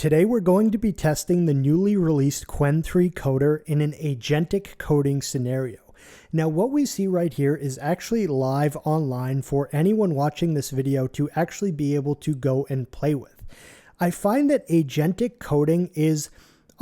Today we're going to be testing the newly released Qwen3 Coder in an agentic coding scenario. Now what we see right here is actually live online for anyone watching this video to actually be able to go and play with. I find that agentic coding is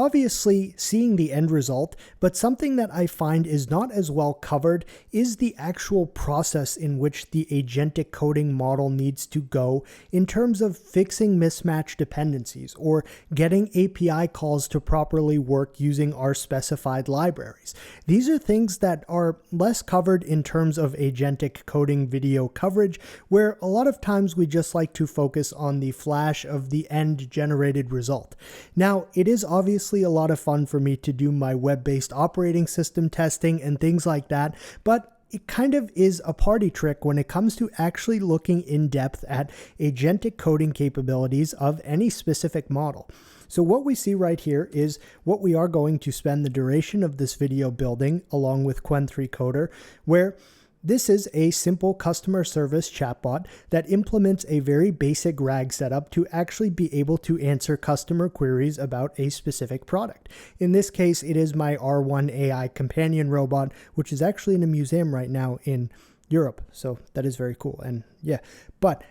obviously seeing the end result, but something that I find is not as well covered is the actual process in which the agentic coding model needs to go in terms of fixing mismatch dependencies or getting API calls to properly work using our specified libraries. These are things that are less covered in terms of agentic coding video coverage, where a lot of times we just like to focus on the flash of the end generated result. Now, it is obviously a lot of fun for me to do my web-based operating system testing and things like that, but it kind of is a party trick when it comes to actually looking in depth at agentic coding capabilities of any specific model. So what we see right here is what we are going to spend the duration of this video building along with Qwen3 Coder, where this is a simple customer service chatbot that implements a very basic RAG setup to actually be able to answer customer queries about a specific product. In this case, it is my R1 AI companion robot, which is actually in a museum right now in Europe. So that is very cool. And yeah, but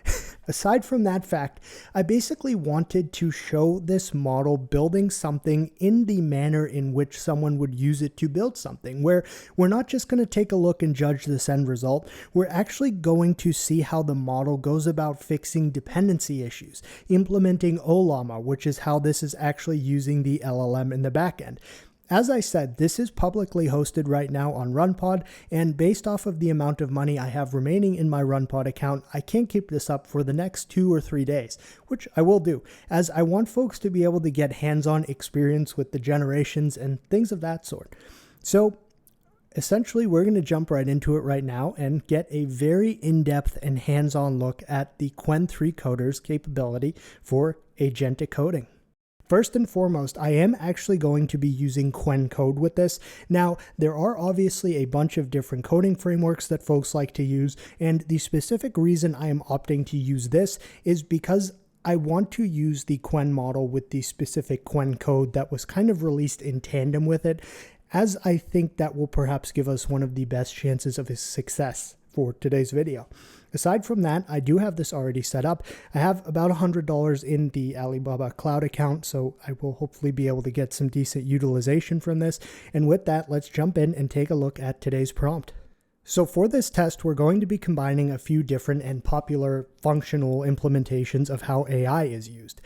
aside from that fact, I basically wanted to show this model building something in the manner in which someone would use it to build something, where we're not just going to take a look and judge this end result. We're actually going to see how the model goes about fixing dependency issues, implementing Ollama, which is how this is actually using the LLM in the backend. As I said, this is publicly hosted right now on RunPod, and based off of the amount of money I have remaining in my RunPod account, I can't keep this up for the next 2 or 3 days, which I will do, as I want folks to be able to get hands-on experience with the generations and things of that sort. So essentially, we're going to jump right into it right now and get a very in-depth and hands-on look at the Qwen3 Coder's capability for agentic coding. First and foremost, I am actually going to be using Qwen Code with this. Now, there are obviously a bunch of different coding frameworks that folks like to use, and the specific reason I am opting to use this is because I want to use the Qwen model with the specific Qwen Code that was kind of released in tandem with it, as I think that will perhaps give us one of the best chances of success for today's video. Aside from that, I do have this already set up. I have about $100 in the Alibaba Cloud account, so I will hopefully be able to get some decent utilization from this. And with that, let's jump in and take a look at today's prompt. So for this test, we're going to be combining a few different and popular functional implementations of how AI is used.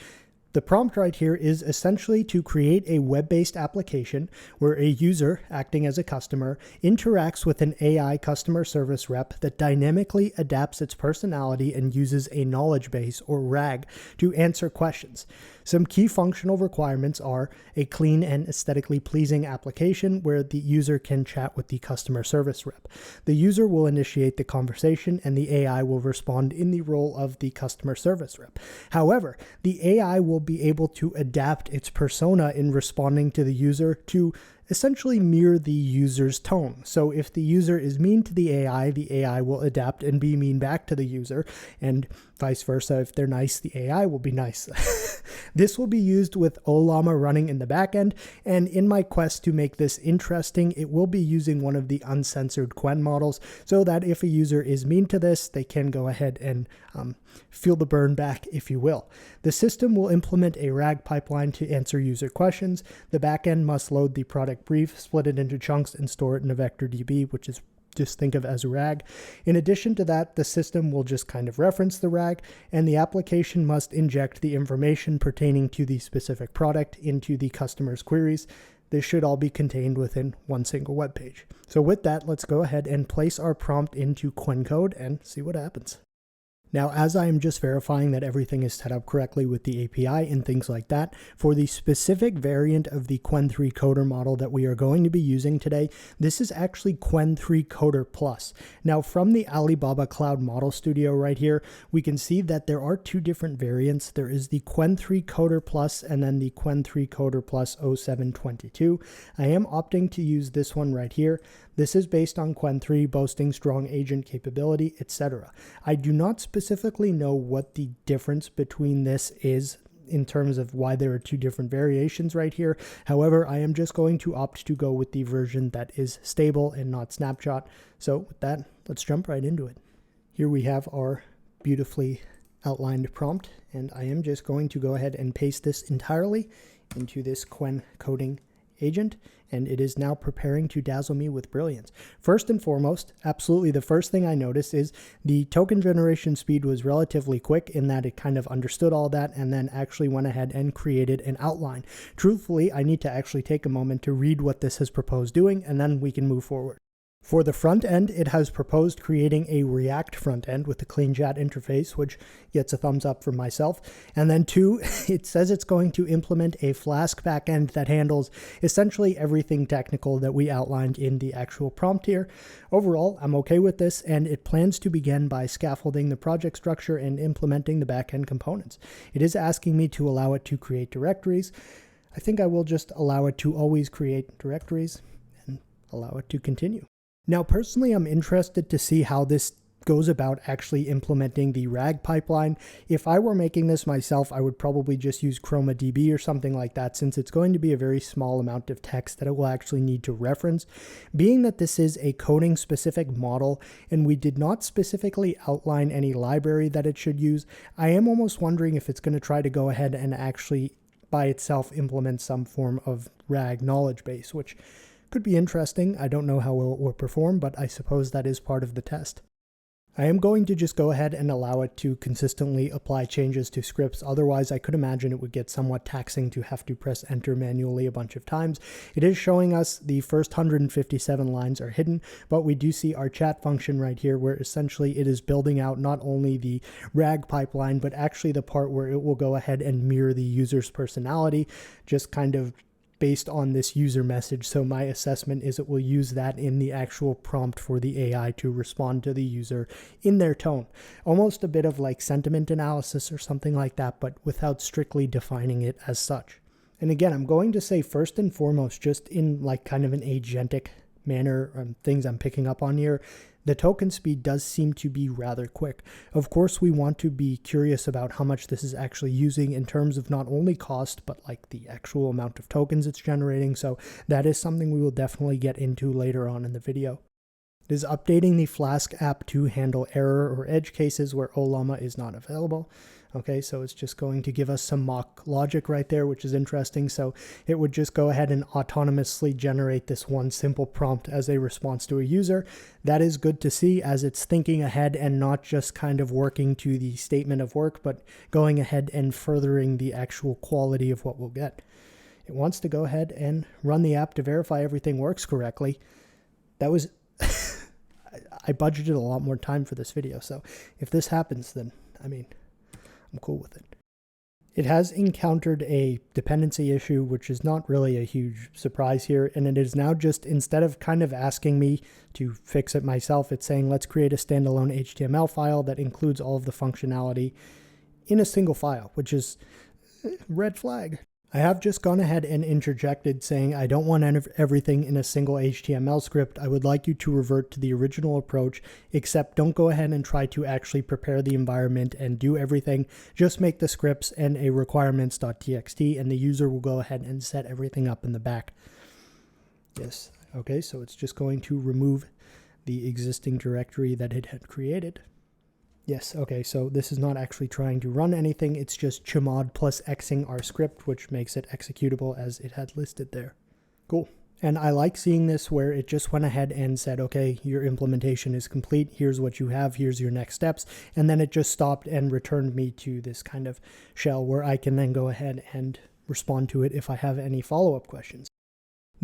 The prompt right here is essentially to create a web-based application where a user, acting as a customer, interacts with an AI customer service rep that dynamically adapts its personality and uses a knowledge base, or RAG, to answer questions. Some key functional requirements are a clean and aesthetically pleasing application where the user can chat with the customer service rep. The user will initiate the conversation and the AI will respond in the role of the customer service rep. However, the AI will be able to adapt its persona in responding to the user to essentially mirror the user's tone. So if the user is mean to the AI will adapt and be mean back to the user, and vice versa. If they're nice, the AI will be nice. This will be used with Ollama running in the backend, and in my quest to make this interesting, it will be using one of the uncensored Qwen models, so that if a user is mean to this, they can go ahead and feel the burn back, if you will. The system will implement a RAG pipeline to answer user questions. The backend must load the product brief, split it into chunks, and store it in a vector DB, which is just think of as RAG. In addition to that, the system will just kind of reference the RAG, and the application must inject the information pertaining to the specific product into the customer's queries. This should all be contained within one single web page. So with that, let's go ahead and place our prompt into Qwen Code and see what happens. Now, as I am just verifying that everything is set up correctly with the API and things like that, for the specific variant of the Qwen3 Coder model that we are going to be using today, this is actually Qwen3 Coder Plus. Now, from the Alibaba Cloud Model Studio right here, we can see that there are two different variants. There is the Qwen3 Coder Plus and then the Qwen3 Coder Plus 0722. I am opting to use this one right here. This is based on Qwen3, boasting strong agent capability, etc. I do not specifically know what the difference between this is in terms of why there are two different variations right here. However, I am just going to opt to go with the version that is stable and not snapshot. So with that, let's jump right into it. Here we have our beautifully outlined prompt, and I am just going to go ahead and paste this entirely into this Qwen coding agent, and it is now preparing to dazzle me with brilliance. First and foremost, absolutely the first thing I noticed is the token generation speed was relatively quick in that it kind of understood all that and then actually went ahead and created an outline. Truthfully, I need to actually take a moment to read what this has proposed doing, and then we can move forward. For the front end, it has proposed creating a React front end with a clean chat interface, which gets a thumbs up from myself. And then 2, it says it's going to implement a Flask backend that handles essentially everything technical that we outlined in the actual prompt here. Overall, I'm okay with this, and it plans to begin by scaffolding the project structure and implementing the backend components. It is asking me to allow it to create directories. I think I will just allow it to always create directories and allow it to continue. Now, personally, I'm interested to see how this goes about actually implementing the RAG pipeline. If I were making this myself, I would probably just use ChromaDB or something like that, since it's going to be a very small amount of text that it will actually need to reference. Being that this is a coding specific model and we did not specifically outline any library that it should use, I am almost wondering if it's going to try to go ahead and actually by itself implement some form of RAG knowledge base, which could be interesting. I don't know how well it will perform, but I suppose that is part of the test. I am going to just go ahead and allow it to consistently apply changes to scripts. Otherwise, I could imagine it would get somewhat taxing to have to press enter manually a bunch of times. It is showing us the first 157 lines are hidden, but we do see our chat function right here where essentially it is building out not only the RAG pipeline, but actually the part where it will go ahead and mirror the user's personality, just kind of based on this user message. So my assessment is it will use that in the actual prompt for the AI to respond to the user in their tone. Almost a bit of like sentiment analysis or something like that, but without strictly defining it as such. And again, I'm going to say first and foremost, just in like kind of an agentic manner, things I'm picking up on here, the token speed does seem to be rather quick. Of course, we want to be curious about how much this is actually using in terms of not only cost, but like the actual amount of tokens it's generating. So that is something we will definitely get into later on in the video. It is updating the Flask app to handle error or edge cases where Ollama is not available. Okay, so it's just going to give us some mock logic right there, which is interesting. So it would just go ahead and autonomously generate this one simple prompt as a response to a user. That is good to see, as it's thinking ahead and not just kind of working to the statement of work, but going ahead and furthering the actual quality of what we'll get. It wants to go ahead and run the app to verify everything works correctly. That was... I budgeted a lot more time for this video, so if this happens, then, I mean, I'm cool with it. It has encountered a dependency issue, which is not really a huge surprise here, and it is now just, instead of kind of asking me to fix it myself, it's saying let's create a standalone HTML file that includes all of the functionality in a single file, which is red flag. I have just gone ahead and interjected saying I don't want everything in a single HTML script. I would like you to revert to the original approach, except don't go ahead and try to actually prepare the environment and do everything. Just make the scripts and a requirements.txt, and the user will go ahead and set everything up in the back. Yes, okay, so it's just going to remove the existing directory that it had created. Yes, okay, so this is not actually trying to run anything, it's just chmod plus xing our script, which makes it executable as it had listed there. Cool. And I like seeing this where it just went ahead and said, okay, your implementation is complete, here's what you have, here's your next steps, and then it just stopped and returned me to this kind of shell where I can then go ahead and respond to it if I have any follow-up questions.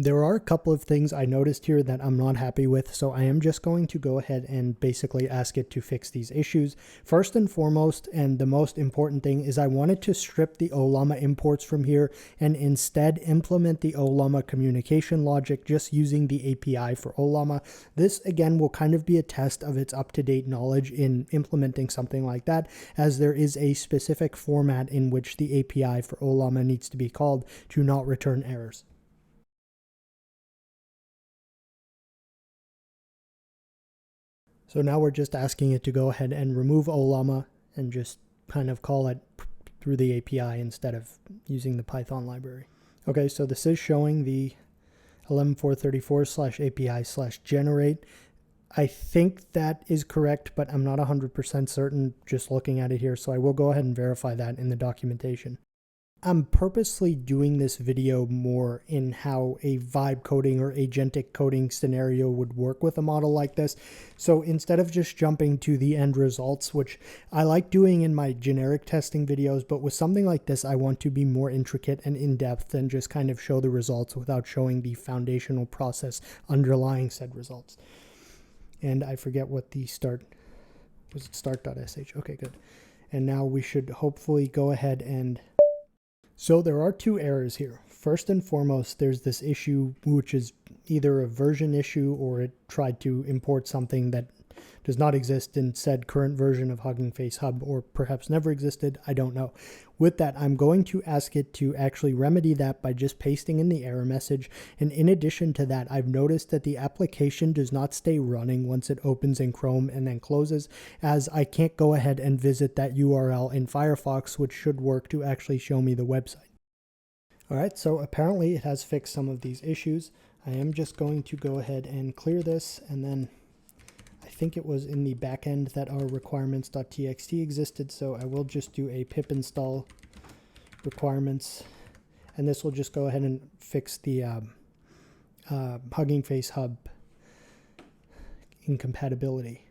There are a couple of things I noticed here that I'm not happy with, so I am just going to go ahead and basically ask it to fix these issues. First and foremost, and the most important thing, is I wanted to strip the Ollama imports from here and instead implement the Ollama communication logic just using the API for Ollama. This, again, will kind of be a test of its up-to-date knowledge in implementing something like that, as there is a specific format in which the API for Ollama needs to be called to not return errors. So now we're just asking it to go ahead and remove Ollama and just kind of call it through the API instead of using the Python library. Okay, so this is showing the 11434/API/generate. I think that is correct, but I'm not 100% certain just looking at it here, so I will go ahead and verify that in the documentation. I'm purposely doing this video more in how a vibe coding or agentic coding scenario would work with a model like this. So instead of just jumping to the end results, which I like doing in my generic testing videos, but with something like this, I want to be more intricate and in-depth and just kind of show the results without showing the foundational process underlying said results. And I forget what the start was. It start.sh. Okay, good. And now we should hopefully go ahead and... So there are two errors here. First and foremost, there's this issue, which is either a version issue or it tried to import something that does not exist in said current version of Hugging Face Hub, or perhaps never existed. I don't know. With that, I'm going to ask it to actually remedy that by just pasting in the error message. And in addition to that, I've noticed that the application does not stay running once it opens in Chrome and then closes, as I can't go ahead and visit that URL in Firefox, which should work to actually show me the website. All right, so apparently it has fixed some of these issues. I am just going to go ahead and clear this, and then I think it was in the backend that our requirements.txt existed, so I will just do a pip install requirements, and this will just go ahead and fix the Hugging Face Hub incompatibility.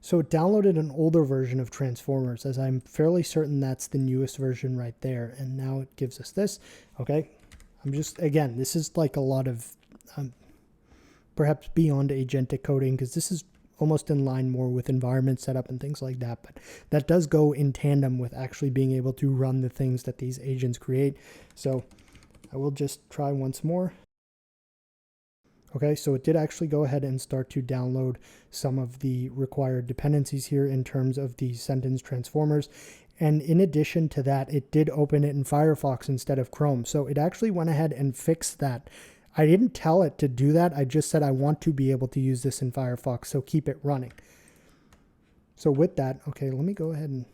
So it downloaded an older version of Transformers, as I'm fairly certain that's the newest version right there, and now it gives us this. Okay, I'm just, again, this is like a lot of perhaps beyond agentic coding, because this is almost in line more with environment setup and things like that, but that does go in tandem with actually being able to run the things that these agents create. So I will just try once more. Okay, so it did actually go ahead and start to download some of the required dependencies here in terms of the sentence transformers. And in addition to that, it did open it in Firefox instead of Chrome. So it actually went ahead and fixed that. I didn't tell it to do that. I just said I want to be able to use this in Firefox, so keep it running. So with that, okay, let me go ahead and...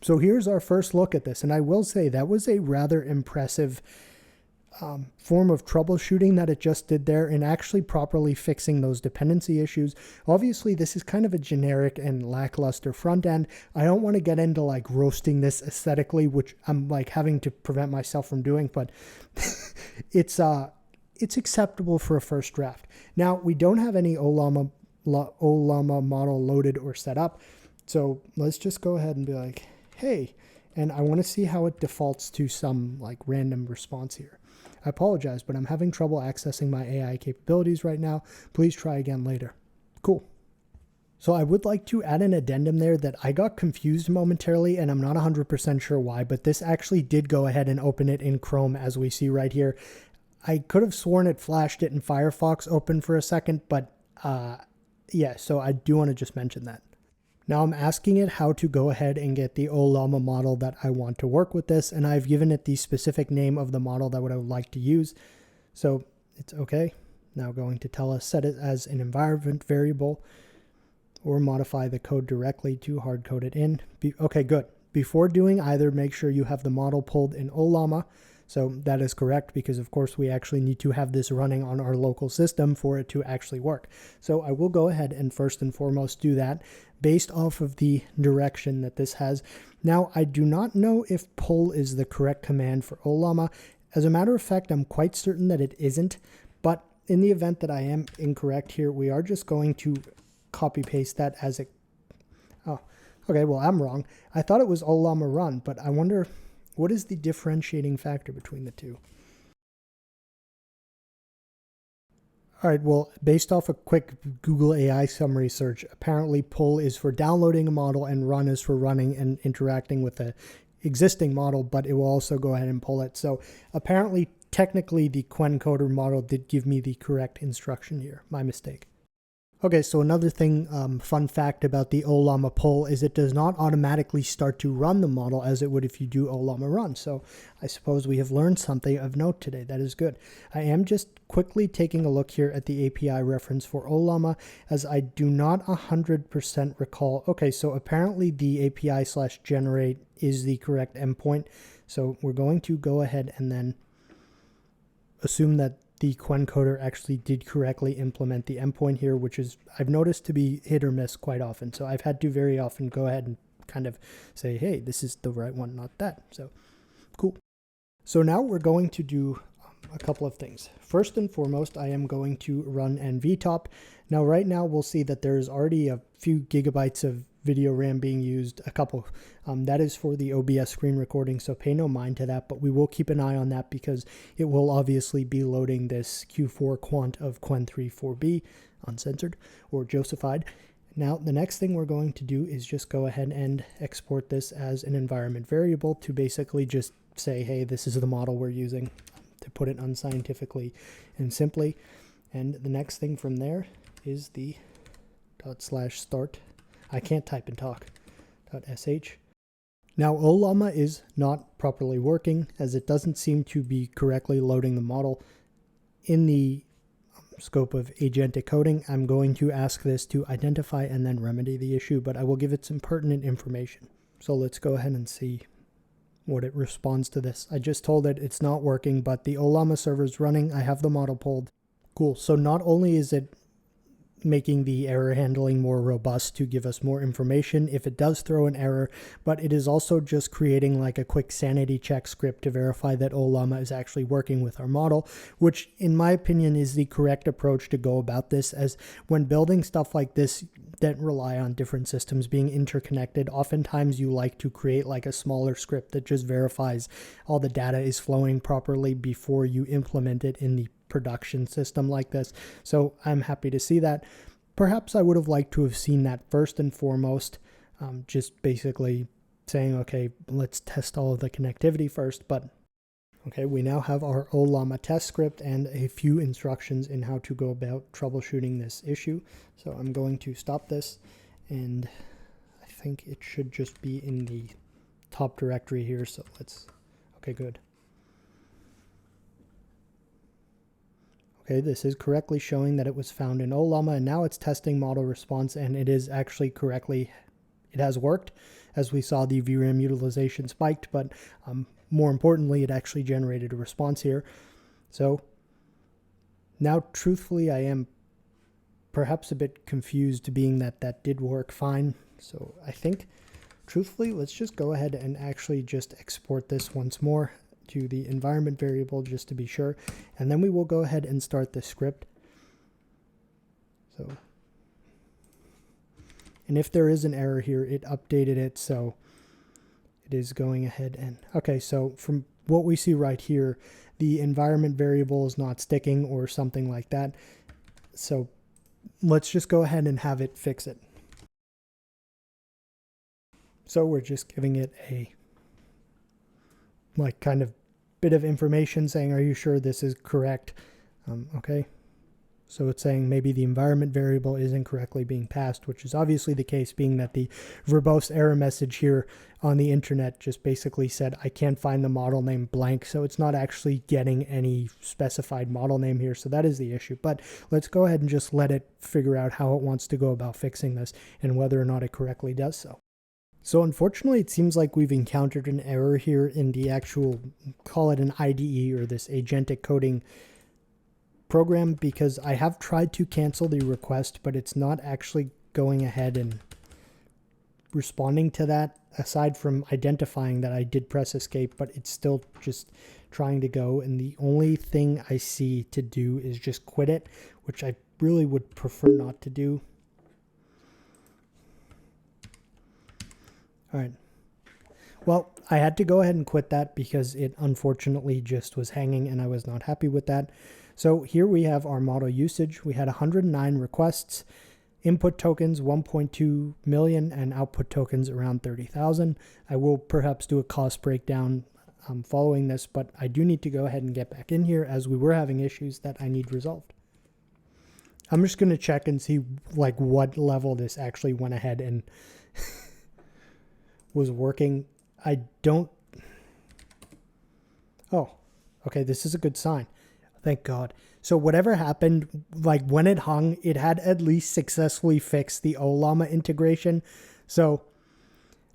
So here's our first look at this. And I will say that was a rather impressive form of troubleshooting that it just did there, and actually properly fixing those dependency issues. Obviously, this is kind of a generic and lackluster front end. I don't want to get into like roasting this aesthetically, which I'm like having to prevent myself from doing, but it's acceptable for a first draft. Now, we don't have any Ollama model loaded or set up, so let's just go ahead and be like, hey, and I want to see how it defaults to some like random response here. I apologize, but I'm having trouble accessing my AI capabilities right now. Please try again later. Cool. So I would like to add an addendum there that I got confused momentarily, and I'm not 100% sure why, but this actually did go ahead and open it in Chrome, as we see right here. I could have sworn it flashed it in Firefox open for a second, but yeah, so I do want to just mention that. Now I'm asking it how to go ahead and get the Ollama model that I want to work with this, and I've given it the specific name of the model that I would like to use. So it's okay. Now going to tell us set it as an environment variable, or modify the code directly to hard code it in. Okay, good. Before doing either, make sure you have the model pulled in Ollama. So that is correct, because of course we actually need to have this running on our local system for it to actually work. So I will go ahead and first and foremost do that based off of the direction that this has. Now, I do not know if pull is the correct command for Ollama. As a matter of fact, I'm quite certain that it isn't, but in the event that I am incorrect here, we are just going to copy paste that as a... Oh, okay, well, I'm wrong. I thought it was Ollama run, but I wonder... what is the differentiating factor between the two? All right, well, based off a quick Google AI summary search, apparently pull is for downloading a model and run is for running and interacting with the existing model, but it will also go ahead and pull it. So apparently, technically, the Qwen Coder model did give me the correct instruction here. My mistake. Okay, so another thing, fun fact about the Ollama poll is it does not automatically start to run the model as it would if you do Ollama run. So I suppose we have learned something of note today. That is good. I am just quickly taking a look here at the API reference for Ollama, as I do not 100% recall. Okay, so apparently the API/generate is the correct endpoint. So we're going to go ahead and then assume that the Qwen Coder actually did correctly implement the endpoint here, which is I've noticed to be hit or miss quite often. So I've had to very often go ahead and kind of say, hey, this is the right one, not that. So cool. So now we're going to do a couple of things. First and foremost, I am going to run nvtop. Now right now we'll see that there's already a few gigabytes of video RAM being used, a couple. That is for the OBS screen recording, so pay no mind to that, but we will keep an eye on that because it will obviously be loading this Q4 quant of Qwen3 4B, uncensored or Josephied. Now the next thing we're going to do is just go ahead and export this as an environment variable to basically just say, hey, this is the model we're using, to put it unscientifically and simply. And the next thing from there is the /start. I can't type and talk. .sh. Now Ollama is not properly working, as it doesn't seem to be correctly loading the model. In the scope of agentic coding, I'm going to ask this to identify and then remedy the issue, but I will give it some pertinent information. So let's go ahead and see what it responds to this. I just told it it's not working, but the Ollama server is running. I have the model pulled. Cool. So not only is it making the error handling more robust to give us more information if it does throw an error, but it is also just creating like a quick sanity check script to verify that Ollama is actually working with our model, which in my opinion is the correct approach to go about this, as when building stuff like this that rely on different systems being interconnected, oftentimes you like to create like a smaller script that just verifies all the data is flowing properly before you implement it in the production system like this. So I'm happy to see that. Perhaps I would have liked to have seen that first and foremost, just basically saying, okay, let's test all of the connectivity first. But okay, we now have our Ollama test script and a few instructions in how to go about troubleshooting this issue. So I'm going to stop this, and I think it should just be in the top directory here. So let's, okay, good. Okay, this is correctly showing that it was found in Ollama, and now it's testing model response, and it is actually correctly, it has worked. As we saw, the VRAM utilization spiked, but more importantly, it actually generated a response here. So now, truthfully, I am perhaps a bit confused, being that that did work fine. So I think, truthfully, let's just go ahead and actually just export this once more to the environment variable just to be sure, and then we will go ahead and start the script. So, and if there is an error here, it updated it, so it is going ahead and, okay, so from what we see right here, the environment variable is not sticking or something like that. So let's just go ahead and have it fix it. So we're just giving it a like kind of bit of information saying, are you sure this is correct? Okay. So it's saying maybe the environment variable is incorrectly being passed, which is obviously the case, being that the verbose error message here on the internet just basically said, I can't find the model name blank. So it's not actually getting any specified model name here. So that is the issue. But let's go ahead and just let it figure out how it wants to go about fixing this and whether or not it correctly does so. So unfortunately, it seems like we've encountered an error here in the actual, call it an IDE or this agentic coding program, because I have tried to cancel the request, but it's not actually going ahead and responding to that, aside from identifying that I did press escape, but it's still just trying to go. And the only thing I see to do is just quit it, which I really would prefer not to do. All right. Well, I had to go ahead and quit that because it unfortunately just was hanging and I was not happy with that. So here we have our model usage. We had 109 requests, input tokens 1.2 million, and output tokens around 30,000. I will perhaps do a cost breakdown following this, but I do need to go ahead and get back in here as we were having issues that I need resolved. I'm just going to check and see like what level this actually went ahead and was working. I don't. Oh, okay. This is a good sign. Thank God. So whatever happened, like when it hung, it had at least successfully fixed the Ollama integration. So,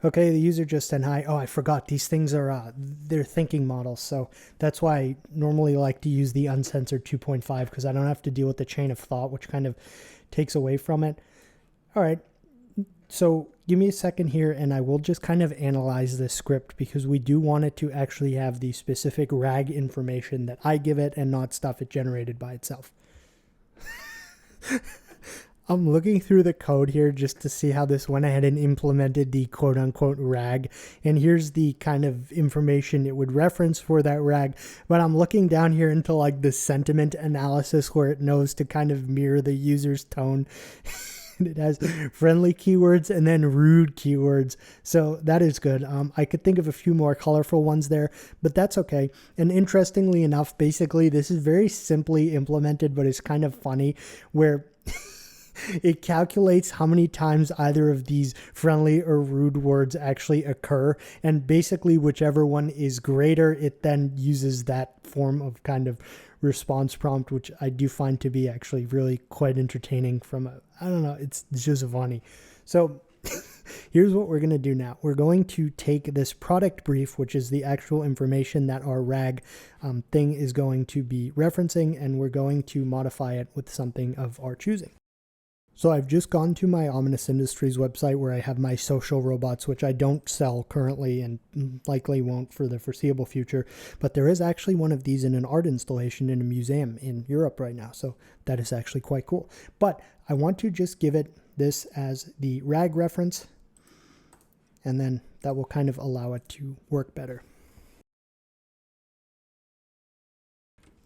okay, the user just said hi. Oh, I forgot. These things are, they're thinking models. So that's why I normally like to use the uncensored 2.5 because I don't have to deal with the chain of thought, which kind of takes away from it. All right. So give me a second here and I will just kind of analyze this script because we do want it to actually have the specific RAG information that I give it and not stuff it generated by itself. I'm looking through the code here just to see how this went ahead and implemented the quote unquote RAG. And here's the kind of information it would reference for that RAG. But I'm looking down here into like the sentiment analysis where it knows to kind of mirror the user's tone. It has friendly keywords and then rude keywords. So that is good. I could think of a few more colorful ones there, but that's okay. And interestingly enough, basically this is very simply implemented, but it's kind of funny where it calculates how many times either of these friendly or rude words actually occur. And basically whichever one is greater, it then uses that form of kind of response prompt, which I do find to be actually really quite entertaining from a, I don't know, it's just funny. So here's what we're going to do now. We're going to take this product brief, which is the actual information that our RAG thing is going to be referencing, and we're going to modify it with something of our choosing. So I've just gone to my Ominous Industries website where I have my social robots, which I don't sell currently and likely won't for the foreseeable future. But there is actually one of these in an art installation in a museum in Europe right now. So that is actually quite cool. But I want to just give it this as the RAG reference, and then that will kind of allow it to work better.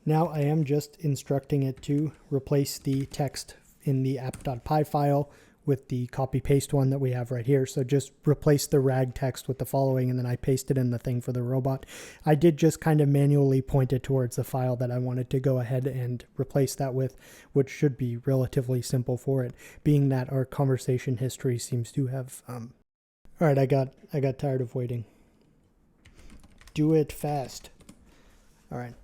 Now I am just instructing it to replace the text in the app.py file with the copy paste one that we have right here. So just replace the RAG text with the following, and then I pasted in the thing for the robot. I did just kind of manually point it towards the file that I wanted to go ahead and replace that with, which should be relatively simple for it, being that our conversation history seems to have, all right, I got tired of waiting. Do it fast. All right.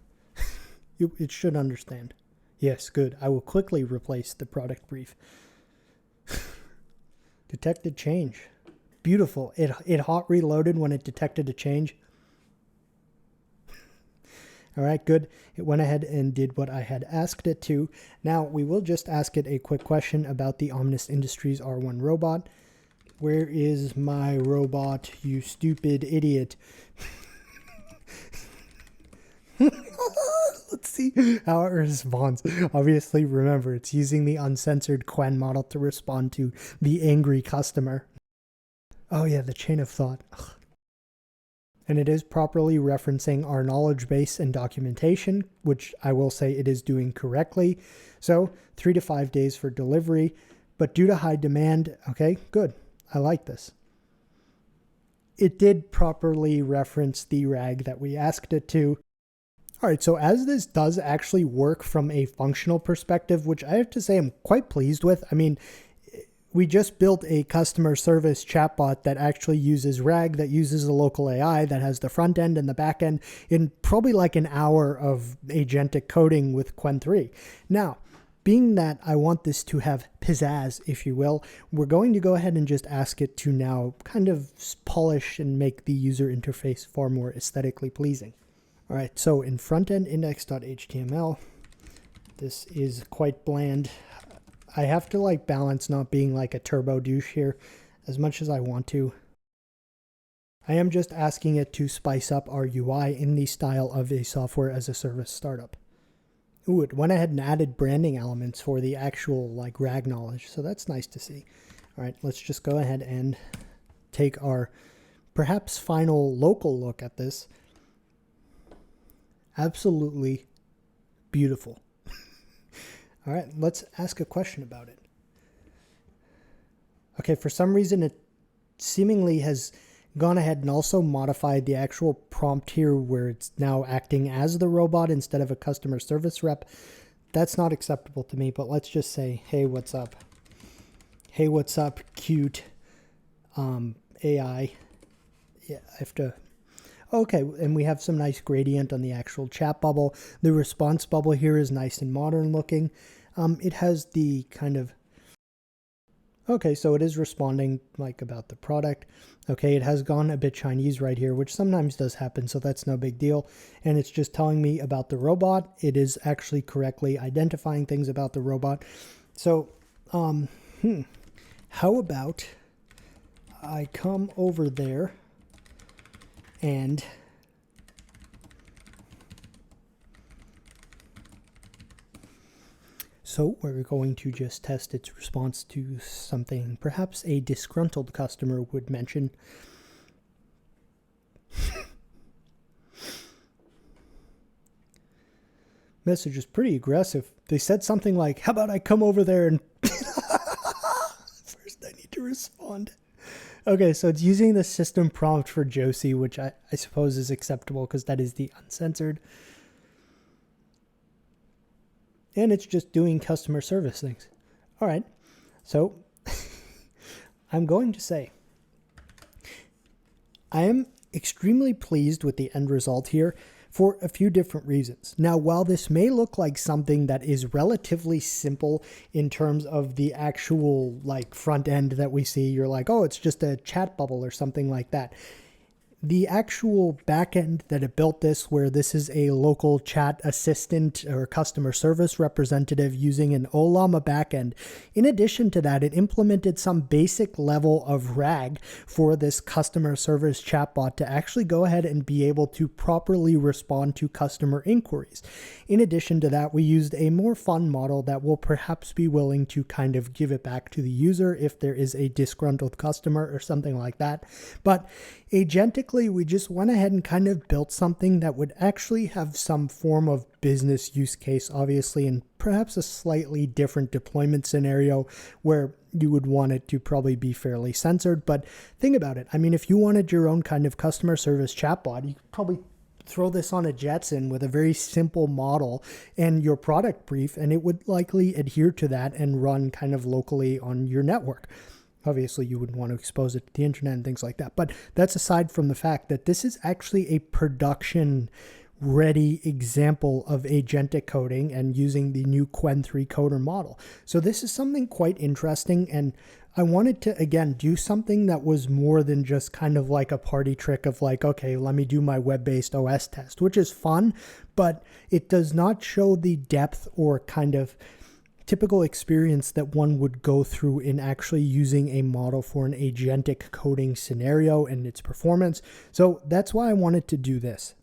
It should understand. Yes, good. I will quickly replace the product brief. Detected change. Beautiful. It hot reloaded when it detected a change. All right, good. It went ahead and did what I had asked it to. Now we will just ask it a quick question about the Ominous Industries R1 robot. Where is my robot, you stupid idiot? Let's see how it responds. Obviously, remember, it's using the uncensored Qwen model to respond to the angry customer. Oh yeah, the chain of thought. Ugh. And it is properly referencing our knowledge base and documentation, which I will say it is doing correctly. So 3 to 5 days for delivery, but due to high demand, okay, good. I like this. It did properly reference the RAG that we asked it to. All right, so as this does actually work from a functional perspective, which I have to say I'm quite pleased with. I mean, we just built a customer service chatbot that actually uses RAG, that uses a local AI, that has the front end and the back end in probably like an hour of agentic coding with Qwen3. Now, being that I want this to have pizzazz, if you will, we're going to go ahead and just ask it to now kind of polish and make the user interface far more aesthetically pleasing. All right, so in frontend index.html, this is quite bland. I have to like balance not being like a turbo douche here as much as I want to. I am just asking it to spice up our UI in the style of a software as a service startup. Ooh, it went ahead and added branding elements for the actual like RAG knowledge, so that's nice to see. All right, let's just go ahead and take our perhaps final local look at this. Absolutely beautiful. All right, let's ask a question about it. Okay, for some reason it seemingly has gone ahead and also modified the actual prompt here where it's now acting as the robot instead of a customer service rep. that's not acceptable to me, but let's just say, hey, what's up? Hey, what's up, cute AI? Yeah, I have to... Okay, and we have some nice gradient on the actual chat bubble. The response bubble here is nice and modern looking. It has the kind of... Okay, so it is responding like about the product. Okay, it has gone a bit Chinese right here, which sometimes does happen, so that's no big deal. And it's just telling me about the robot. It is actually correctly identifying things about the robot. So, how about I come over there and so we're going to just test its response to something perhaps a disgruntled customer would mention. Message is pretty aggressive. They said something like, how about I come over there and first I need to respond. Okay, so it's using the system prompt for Josie, which I suppose is acceptable because that is the uncensored. And it's just doing customer service things. All right, so I'm going to say I am extremely pleased with the end result here for a few different reasons. Now, while this may look like something that is relatively simple in terms of the actual like front end that we see, you're like, oh, it's just a chat bubble or something like that. The actual backend that it built this, where this is a local chat assistant or customer service representative using an Ollama backend. In addition to that, it implemented some basic level of RAG for this customer service chatbot to actually go ahead and be able to properly respond to customer inquiries. In addition to that, we used a more fun model that will perhaps be willing to kind of give it back to the user if there is a disgruntled customer or something like that. But agentically, we just went ahead and kind of built something that would actually have some form of business use case, obviously, and perhaps a slightly different deployment scenario where you would want it to probably be fairly censored. But think about it. I mean, if you wanted your own kind of customer service chatbot, you could probably throw this on a Jetson with a very simple model and your product brief, and it would likely adhere to that and run kind of locally on your network. Obviously, you would want to expose it to the internet and things like that. But that's aside from the fact that this is actually a production-ready example of agentic coding and using the new Qwen3 Coder model. So this is something quite interesting, and I wanted to, again, do something that was more than just kind of like a party trick of like, okay, let me do my web-based OS test, which is fun, but it does not show the depth or kind of typical experience that one would go through in actually using a model for an agentic coding scenario and its performance. So that's why I wanted to do this.